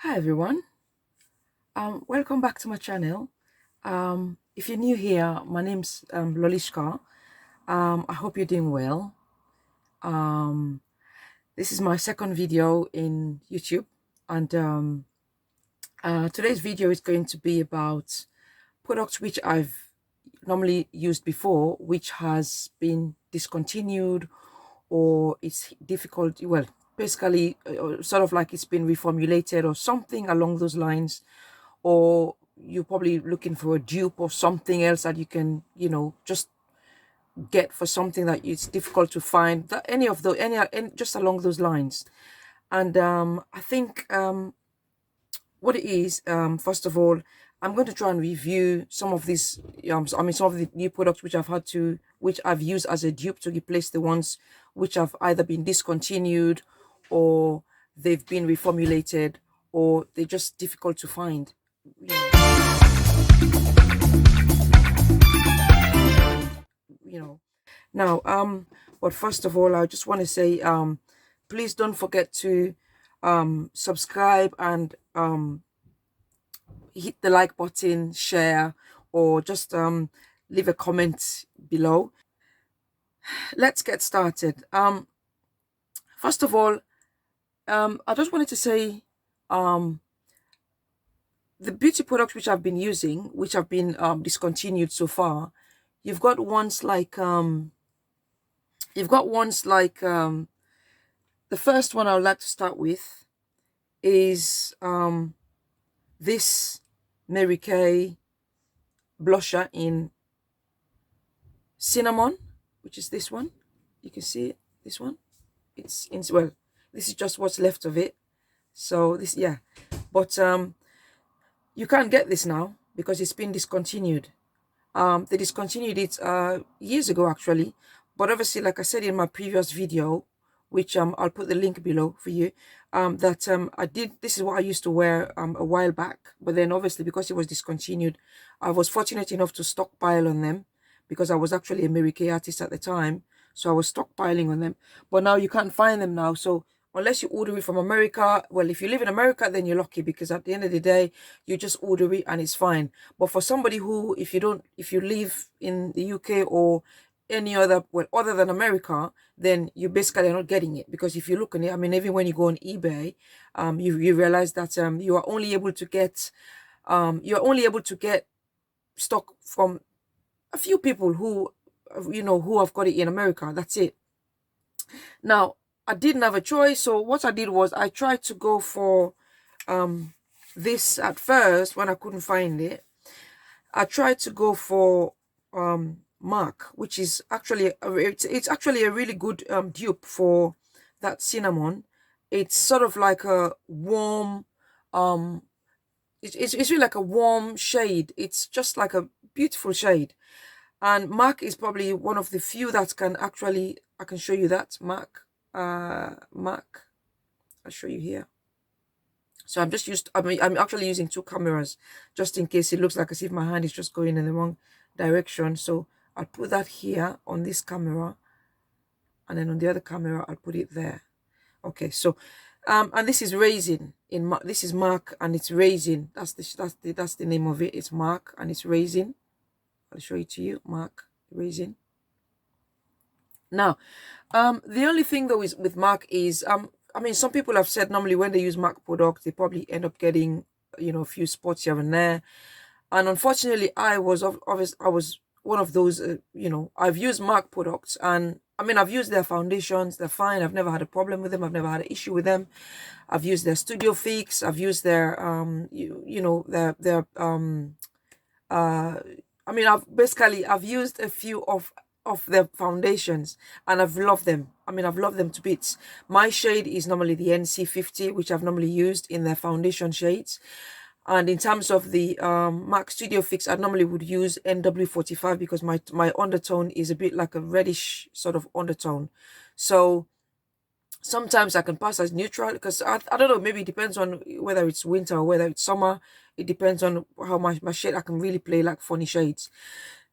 Hi everyone. Welcome back to my channel. If you're new here, my name's Lolishka. I hope you're doing well. Um, this is my second video in YouTube, and today's video is going to be about products which I've normally used before, which has been discontinued, or it's difficult. Well, basically, sort of like it's been reformulated or something along those lines, or you're probably looking for a dupe or something else that you can, just get for something that it's difficult to find. That any of the any just along those lines. And I think what it is, first of all, I'm going to try and review some of these, some of the new products which I've used as a dupe to replace the ones which have either been discontinued, or they've been reformulated, or they're just difficult to find. You know. Now, but first of all, I just want to say, please don't forget to subscribe and hit the like button, share, or just leave a comment below. Let's get started. First of all, I just wanted to say, the beauty products which I've been using, which have been discontinued so far, you've got ones like the first one I would like to start with is this Mary Kay blusher in cinnamon, which is this one. You can see it, this one. It's in, well, this is just what's left of it. So this, yeah, but you can't get this now because it's been discontinued. They discontinued it years ago actually, but obviously, like I said in my previous video, which I'll put the link below for you, that this is what I used to wear a while back, but then obviously because it was discontinued, I was fortunate enough to stockpile on them because I was actually a Mary Kay artist at the time, so I was stockpiling on them. But now you can't find them now, so unless you order it from America, well, if you live in America, then you're lucky because at the end of the day, you just order it and it's fine. But for somebody who, if you live in the UK or any other, well, other than America, then you basically are not getting it. Because if you look on it, I mean, even when you go on eBay, you realize that you are only able to get stock from a few people who who have got it in America. That's it. Now, I didn't have a choice, so what I did was I tried to go for this at first. When I couldn't find it, I tried to go for MAC, which is actually it's actually a really good dupe for that cinnamon. It's sort of like a warm it's really like a warm shade. It's just like a beautiful shade. And MAC is probably one of the few that can actually, I can show you that MAC. MAC, I'll show you here. So I'm actually using two cameras just in case it looks like as if my hand is just going in the wrong direction. So I'll put that here on this camera, and then on the other camera I'll put it there. Okay, so and this is Raisin this is MAC and it's Raisin. That's the name of it. It's MAC and it's Raisin. I'll show it to you. MAC, Raisin. Now, the only thing though is with MAC is I mean, some people have said normally when they use MAC products, they probably end up getting, a few spots here and there. And unfortunately, I was one of those, I've used MAC products, and I mean, I've used their foundations. They're fine. I've never had a problem with them. I've never had an issue with them. I've used their Studio Fix. I've used their, I mean, I've used a few of their foundations, and I've loved them. I mean, I've loved them to bits. My shade is normally the NC50, which I've normally used in their foundation shades. And in terms of the MAC Studio Fix, I normally would use NW45 because my undertone is a bit like a reddish sort of undertone. So sometimes I can pass as neutral because I don't know, maybe it depends on whether it's winter or whether it's summer. It depends on how my shade, I can really play like funny shades.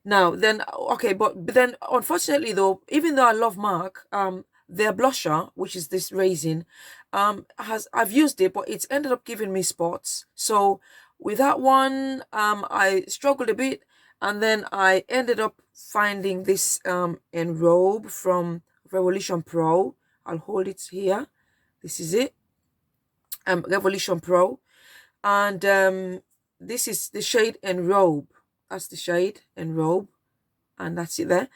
Now then, okay, but then unfortunately though, even though I love MAC, their blusher, which is this Raisin, I've used it, but it's ended up giving me spots. So with that one, I struggled a bit, and then I ended up finding this Enrobe from Revolution Pro. I'll hold it here. This is it. Revolution Pro, and this is the shade Enrobe. That's the shade Enrobe, and that's it there.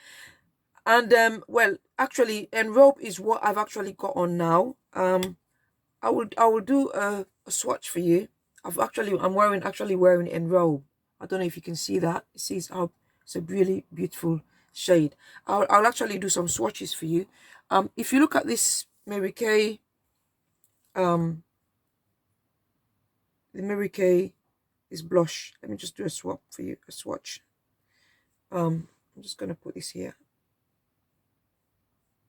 And well, actually, Enrobe is what I've actually got on now. I will do a swatch for you. I'm wearing Enrobe. I don't know if you can see that. It sees how it's a really beautiful shade. I'll actually do some swatches for you. If you look at this Mary Kay, the Mary Kay is blush. Let me just do a swatch. I'm just gonna put this here.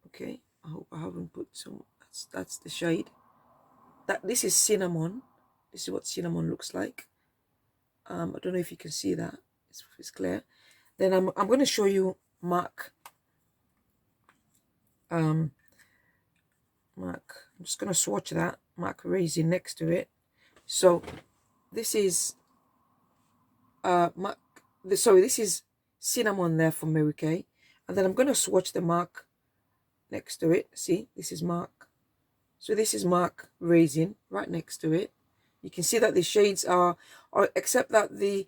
Okay, I hope I haven't put some. That's the shade. This is cinnamon. This is what cinnamon looks like. I don't know if you can see that. It's clear. Then I'm going to show you MAC. I'm just going to swatch that MAC Raisin next to it. So this is this is cinnamon there from Mary Kay, and then I'm going to swatch the MAC next to it. See, this is MAC. So this is MAC Raisin right next to it. You can see that the shades are except that the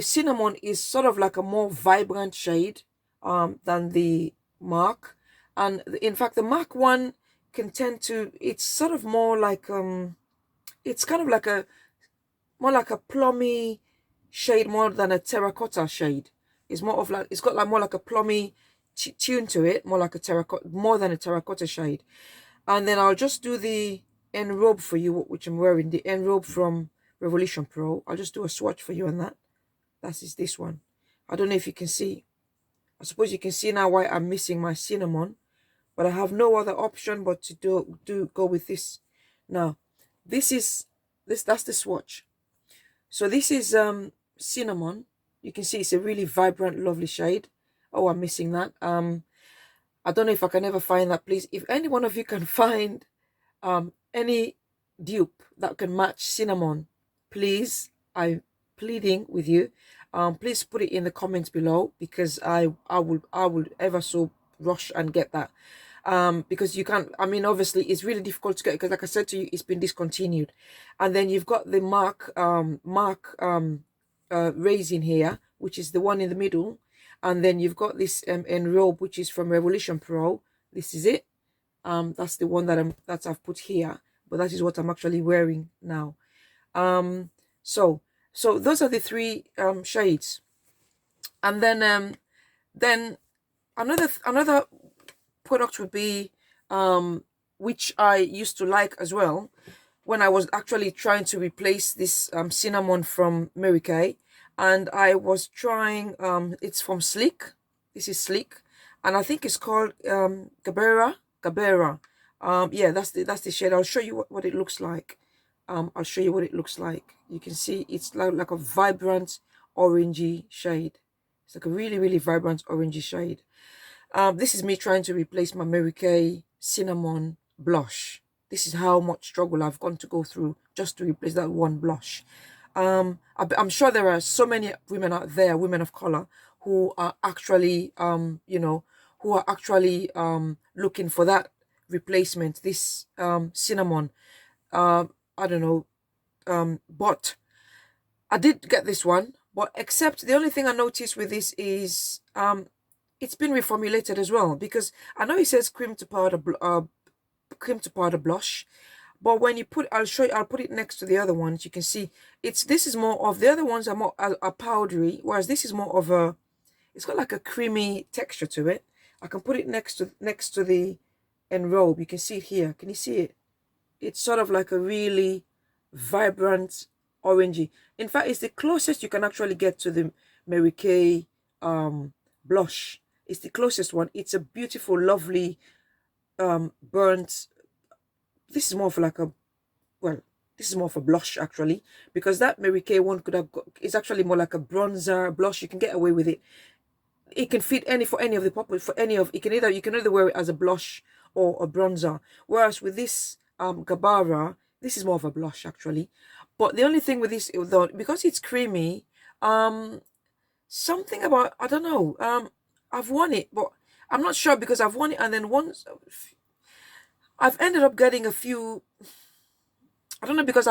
cinnamon is sort of like a more vibrant shade than the MAC, and in fact the MAC one can tend to, it's sort of more like it's kind of like more like a plummy shade more than a terracotta shade. It's more of like, it's got like more like a plummy tune to it, more like a terracotta, more than a terracotta shade. And then I'll just do the Enrobe for you, which I'm wearing, the Enrobe from Revolution Pro. I'll just do a swatch for you on that. That is this one. I don't know if you can see. I suppose you can see now why I'm missing my cinnamon, but I have no other option but to go with this. Now, that's the swatch. So this is cinnamon. You can see it's a really vibrant, lovely shade. Oh, I'm missing that. I don't know if I can ever find that. Please, if any one of you can find any dupe that can match cinnamon, please, I'm pleading with you. Please put it in the comments below, because I would ever so rush and get that. Because you can't, I mean, obviously it's really difficult to get, because like I said to you, it's been discontinued. And then you've got the MAC Raisin here, which is the one in the middle. And then you've got this Enrobe, which is from Revolution Pro. This is it. That's the one that I've put here, but that is what I'm actually wearing now. So those are the three shades. And then another product would be which I used to like as well, when I was actually trying to replace this cinnamon from Mary Kay. And I was trying, it's from Sleek. This is Sleek, and I think it's called Gabera. Yeah, that's the shade. I'll show you what it looks like. I'll show you what it looks like. You can see it's like a vibrant orangey shade. It's like a really, really vibrant orangey shade. This is me trying to replace my Mary Kay cinnamon blush. This is how much struggle I've gone through just to replace that one blush. I'm sure there are so many women out there, women of color, who are actually, looking for that replacement, this cinnamon. I don't know, but I did get this one. But except the only thing I noticed with this is it's been reformulated as well, because I know it says cream to powder blush. But when you put, I'll put it next to the other ones. You can see this is more of, the other ones are more are powdery, whereas this is more of a, it's got like a creamy texture to it. I can put it next to the Enrobe. You can see it here. Can you see it? It's sort of like a really vibrant orangey. In fact, it's the closest you can actually get to the Mary Kay blush. It's the closest one. It's a beautiful, lovely burnt. This is more of like a, well, this is more of a blush actually, because that Mary Kay one could have got, it's actually more like a bronzer blush. You can get away with it. it can fit any for any of the pop for any of, you can either wear it as a blush or a bronzer. Whereas with this Gabbara, this is more of a blush actually. But the only thing with this, though, because it's creamy, something about, I don't know, I've worn it, but I'm not sure, because I've worn it and then once I've ended up getting a few, I don't know, because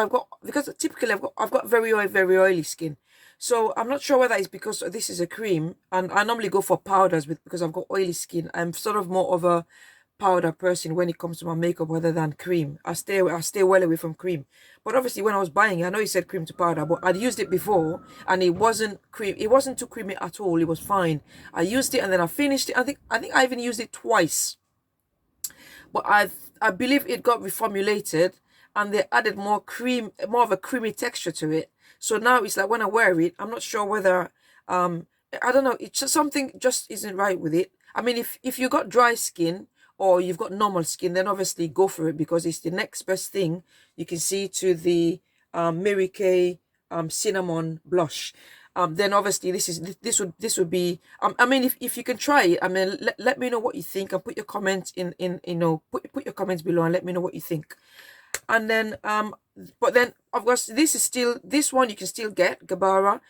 typically I've got very oily skin. So I'm not sure whether it's because this is a cream, and I normally go for powders because I've got oily skin. I'm sort of more of a powder person when it comes to my makeup rather than cream. I stay well away from cream. But obviously when I was buying it, I know it said cream to powder, but I'd used it before and it wasn't cream. It wasn't too creamy at all. It was fine. I used it and then I finished it. I think I even used it twice. But I believe it got reformulated and they added more of a creamy texture to it. So now it's like when I wear it, I'm not sure whether I don't know, it's just something just isn't right with it. I mean, if you got dry skin or you've got normal skin, then obviously go for it, because it's the next best thing you can see to the Mary Kay cinnamon blush. Then obviously this would be, I mean, if you can try it, I mean, let me know what you think, and put your comments in put your comments below and let me know what you think. And then but then of course this one you can still get Gabbara,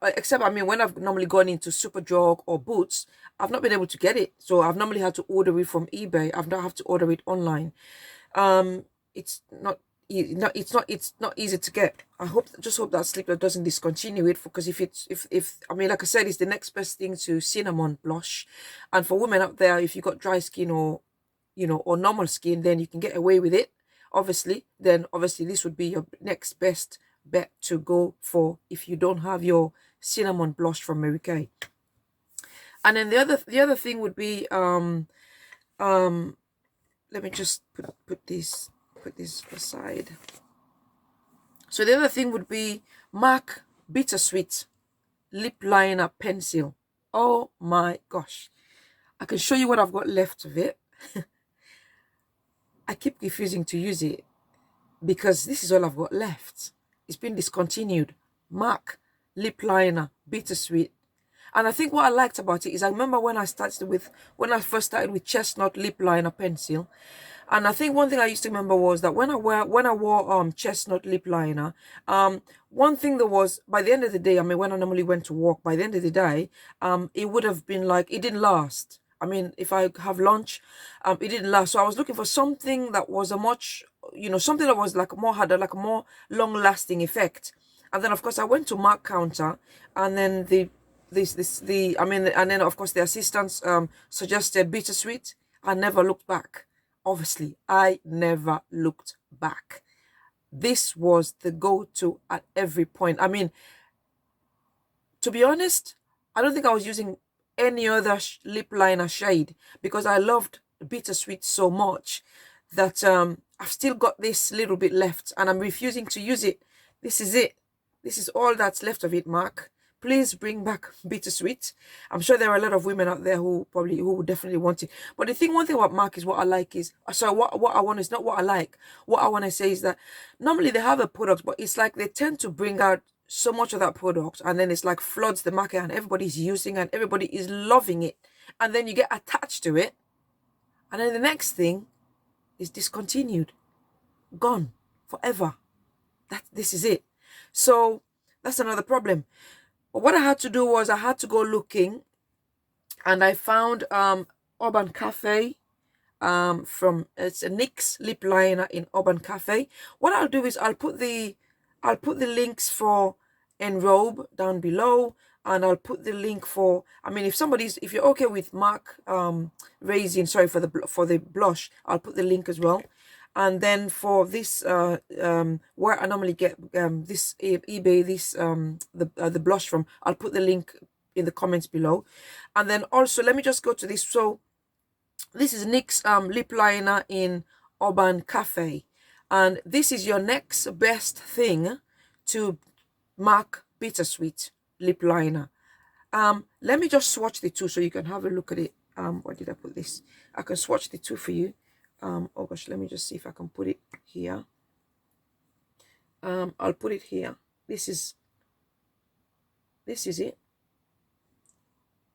except I mean when I've normally gone into Superdrug or Boots, I've not been able to get it, so I've normally had to order it from eBay. I've not have to order it online. It's not easy to get. Just hope that Slipper doesn't discontinue it, because if I mean, like I said, it's the next best thing to cinnamon blush. And for women out there, if you got dry skin or or normal skin, then you can get away with it, obviously. Then obviously this would be your next best bet to go for if you don't have your cinnamon blush from Mary Kay. And then the other thing would be let me just put this aside. So the other thing would be MAC Bittersweet Lip Liner Pencil. Oh my gosh, I can show you what I've got left of it. I keep refusing to use it because this is all I've got left. It's been discontinued. MAC Lip Liner Bittersweet. And I think what I liked about it is, I remember when I first started with Chestnut Lip Liner Pencil, and I think one thing I used to remember was that when I wore Chestnut Lip Liner, one thing that was, by the end of the day, I mean, when I normally went to work, by the end of the day, it would have been like, it didn't last. I mean, if I have lunch, it didn't last. So I was looking for something that was a much, something that was like more, had a like a more long-lasting effect. And then of course I went to Mark Counter, and then and then of course the assistants suggested Bittersweet. I never looked back. Obviously, I never looked back. This was the go-to at every point. I mean, to be honest, I don't think I was using any other lip liner shade, because I loved Bittersweet so much that I've still got this little bit left and I'm refusing to use it. This is it. This is all that's left of it, Mark. Please bring back Bittersweet. I'm sure there are a lot of women out there who would definitely want it. But one thing about MAC is, what I like is, sorry, what I want is not what I like. What I want to say is that normally they have a product, but it's like they tend to bring out so much of that product, and then it's like floods the market and everybody's using and everybody is loving it. And then you get attached to it. And then the next thing is discontinued. Gone. Forever. This is it. So that's another problem. But what I had to do was I had to go looking, and I found Urban Café from, it's a Nyx Lip Liner in Urban Café. What I'll do is I'll put the links for Enrobe down below, and I'll put the link for, I mean, if you're okay with MAC Raisin, sorry, for the blush, I'll put the link as well. And then for this where I normally get this eBay, this the blush from, I'll put the link in the comments below. And then also let me just go to this. So this is Nyx Lip Liner in Urban Café, and this is your next best thing to MAC Bittersweet Lip Liner. Let me just swatch the two so you can have a look at it. Where did I put this? I can swatch the two for you. Oh gosh, let me just see if I can put it here. I'll put it here. This is it.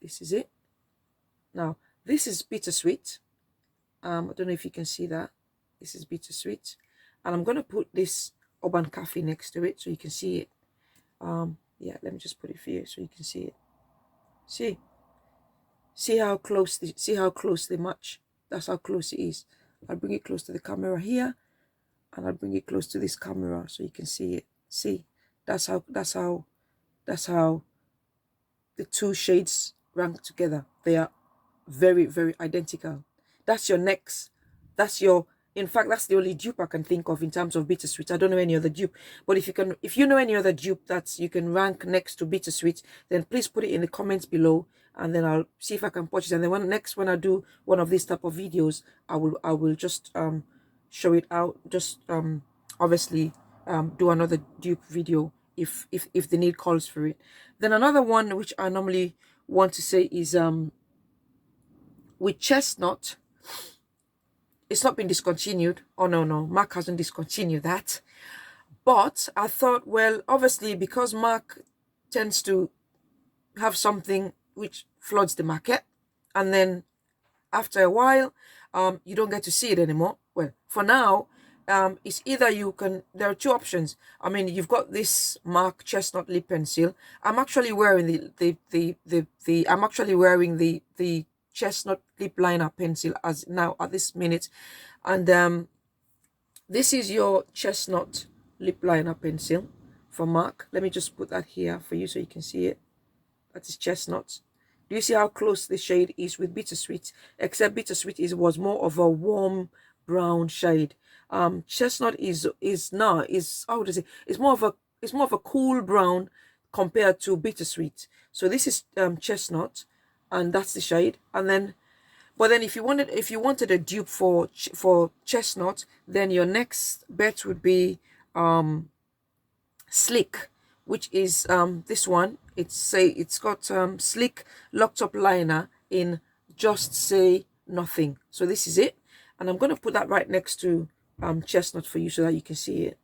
This is it. Now, this is Bittersweet. I don't know if you can see that. This is Bittersweet. And I'm going to put this Urban Café next to it so you can see it. Yeah, let me just put it for you so you can see it. See how close they match. That's how close it is. I'll bring it close to the camera here, and I'll bring it close to this camera so you can see it. See, that's how the two shades rank together. They are very, very identical. That's your NYX. In fact, that's the only dupe I can think of in terms of Bittersweet. I don't know any other dupe. But if you know any other dupe that you can rank next to Bittersweet, then please put it in the comments below, and then I'll see if I can purchase. And then when I do one of these type of videos, I will just show it out. Just obviously do another dupe video if the need calls for it. Then another one which I normally want to say is with Chestnut. It's not been discontinued. Oh no, MAC hasn't discontinued that. But I thought, well, obviously because MAC tends to have something which floods the market, and then after a while you don't get to see it anymore. Well, for now, it's either there are two options. I mean, you've got this MAC Chestnut Lip Pencil. I'm actually wearing the Chestnut Lip Liner pencil as now at this minute, and this is your Chestnut Lip Liner pencil from MAC. Let me just put that here for you so you can see it. That is Chestnut. Do you see how close the shade is with Bittersweet? Except Bittersweet was more of a warm brown shade. Chestnut is how would I say? It's more of a cool brown compared to Bittersweet. So this is Chestnut, and that's the shade. And then, but then if you wanted a dupe for Chestnut, then your next bet would be Slick, which is this one. It's got Slick Locked Up Liner in Just Say Nothing. So this is it, and I'm going to put that right next to Chestnut for you so that you can see it.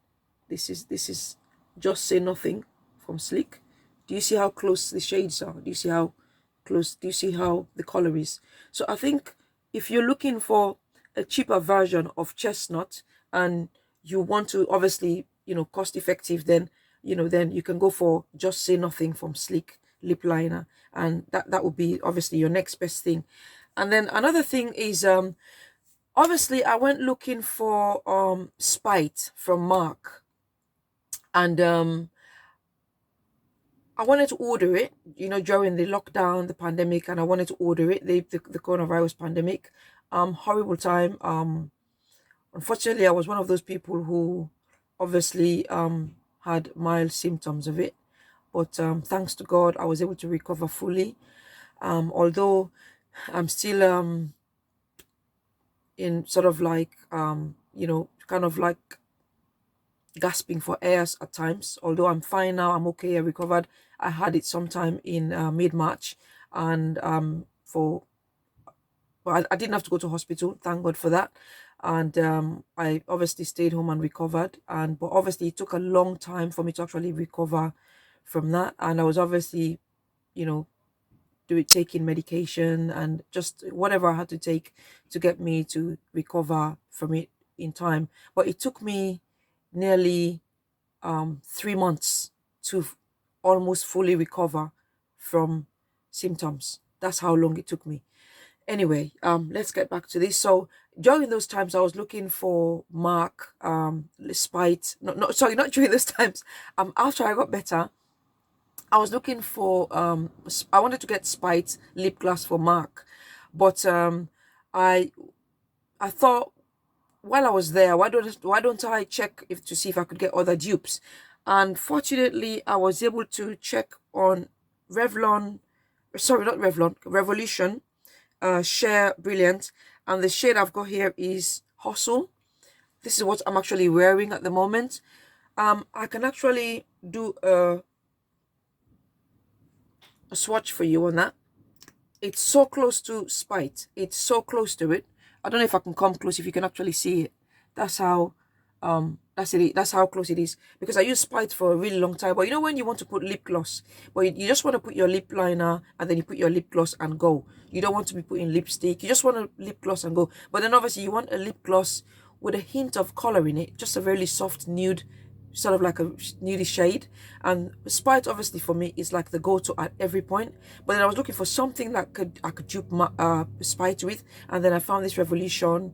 This is Just Say Nothing from Slick. Do you see how close the shades are? Do you see how close? Do you see how the color is? So I think if you're looking for a cheaper version of Chestnut and you want to obviously, cost effective, then you can go for Just Say Nothing from Slick Lip Liner, and that would be obviously your next best thing. And then another thing is obviously I went looking for Spite from MAC, and I wanted to order it, during the lockdown, the pandemic, and I wanted to order it, the coronavirus pandemic. Horrible time. Unfortunately, I was one of those people who obviously had mild symptoms of it. But thanks to God, I was able to recover fully. Although I'm still in sort of like, kind of like gasping for air at times. Although I'm fine now, I'm okay, I recovered. I had it sometime in mid-March, and I didn't have to go to hospital, thank God for that. And I obviously stayed home and recovered, but obviously it took a long time for me to actually recover from that. And I was obviously, taking medication and just whatever I had to take to get me to recover from it in time. But it took me nearly 3 months to almost fully recover from symptoms. That's how long it took me. Anyway, let's get back to this. So during those times I was looking for MAC, Spite. Not during those times. After I got better, I was looking for I wanted to get Spite lip gloss for MAC, but I thought, while I was there, why don't I check to see if I could get other dupes? And fortunately, I was able to check on Revolution Share Brilliant, and the shade I've got here is Hustle. This is what I'm actually wearing at the moment. I can actually do a swatch for you on that. It's so close to Spite. It's so close to it. I don't know if I can come close, if you can actually see it. That's how That's it. That's how close it is. Because I used Spite for a really long time. But you know when you want to put lip gloss, but you just want to put your lip liner and then you put your lip gloss and go. You don't want to be putting lipstick. You just want a lip gloss and go. But then obviously you want a lip gloss with a hint of color in it, just a really soft nude, sort of like a nudie shade. And Spite obviously for me is like the go-to at every point. But then I was looking for something that I could dupe Spite with, and then I found this Revolution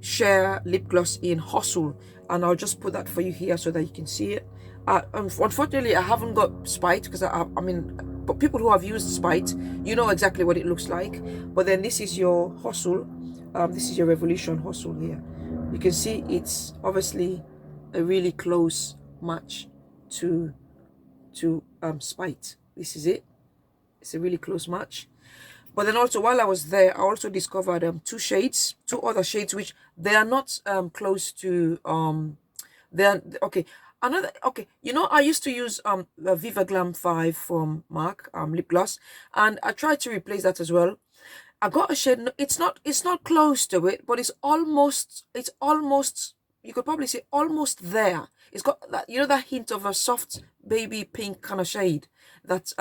Share lip gloss in Hustle, and I'll just put that for you here so that you can see it. Unfortunately I haven't got Spite because I mean, but people who have used Spite, you know exactly what it looks like. But then this is your Hustle, this is your Revolution Hustle here. You can see it's obviously a really close match to Spite. This is it. It's a really close match. But then also while I was there, I also discovered two other shades, which they are not close to they're okay. Another okay, you know, I used to use the Viva Glam 5 from MAC lip gloss, and I tried to replace that as well. I got a shade, it's not close to it, but it's almost you could probably say almost there. It's got that, you know, that hint of a soft baby pink kind of shade that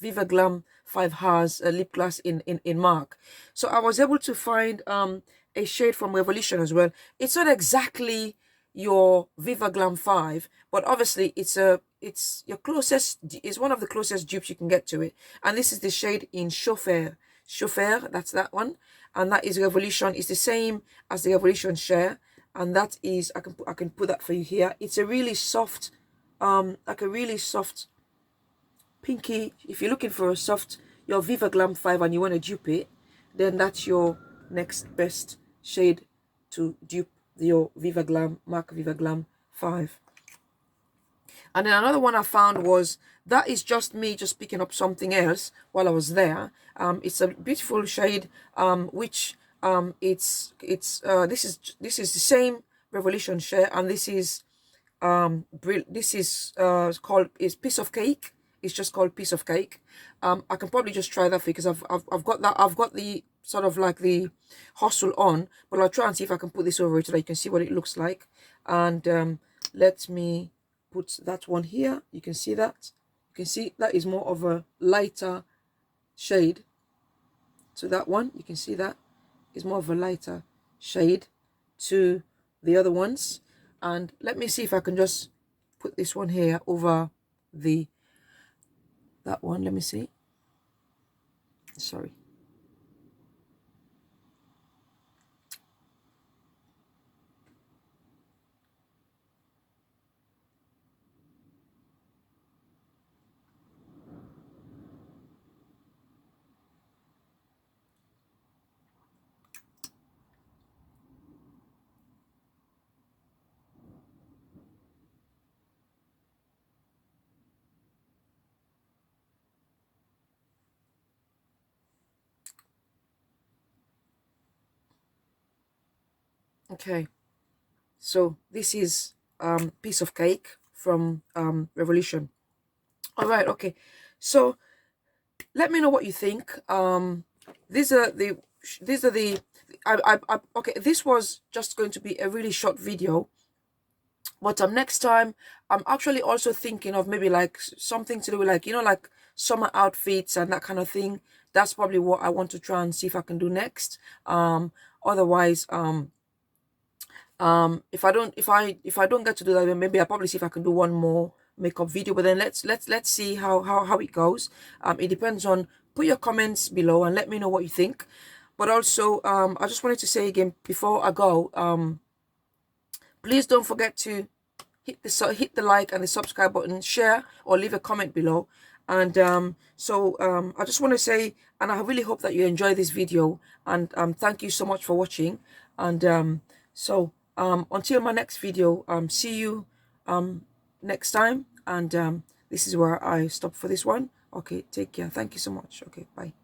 Viva Glam 5 has a lip gloss in MAC. So I was able to find a shade from Revolution as well. It's not exactly your Viva Glam 5, but obviously it's your closest, it's one of the closest dupes you can get to it. And this is the shade in Chauffeur, that's that one, and that is Revolution. It's the same as the Revolution Share, and that is, I can put that for you here. It's a really soft like a really soft pinky. If you're looking for a soft, your Viva Glam 5 and you want to dupe it, then that's your next best shade to dupe your Viva Glam, MAC Viva Glam 5. And then another one I found was, that is just me just picking up something else while I was there. It's a beautiful shade, which this is the same Revolution Share, and this is called Piece of Cake. It's just called Piece of Cake. I can probably just try that because I've got that, I've got the sort of like the Hustle on, but I'll try and see if I can put this over it so that you can see what it looks like. And let me put that one here. You can see that. You can see that is more of a lighter shade. So that one, you can see that is more of a lighter shade to the other ones. And let me see if I can just put this one here over that one. Let me see. Sorry. Okay, so this is Piece of Cake from Revolution. All right, okay, so let me know what you think. These are the okay, this was just going to be a really short video, but next time I'm actually also thinking of maybe like something to do with, like, you know, like summer outfits and that kind of thing. That's probably what I want to try and see if I can do next. Otherwise, if I don't get to do that, then maybe I'll probably see if I can do one more makeup video. But then let's see how it goes. It depends on, put your comments below and let me know what you think. But also I just wanted to say again before I go, please don't forget to hit the like and the subscribe button, share or leave a comment below. And I just want to say, and I really hope that you enjoy this video, and thank you so much for watching. And until my next video, see you next time. And this is where I stop for this one. Okay, take care. Thank you so much. Okay, bye.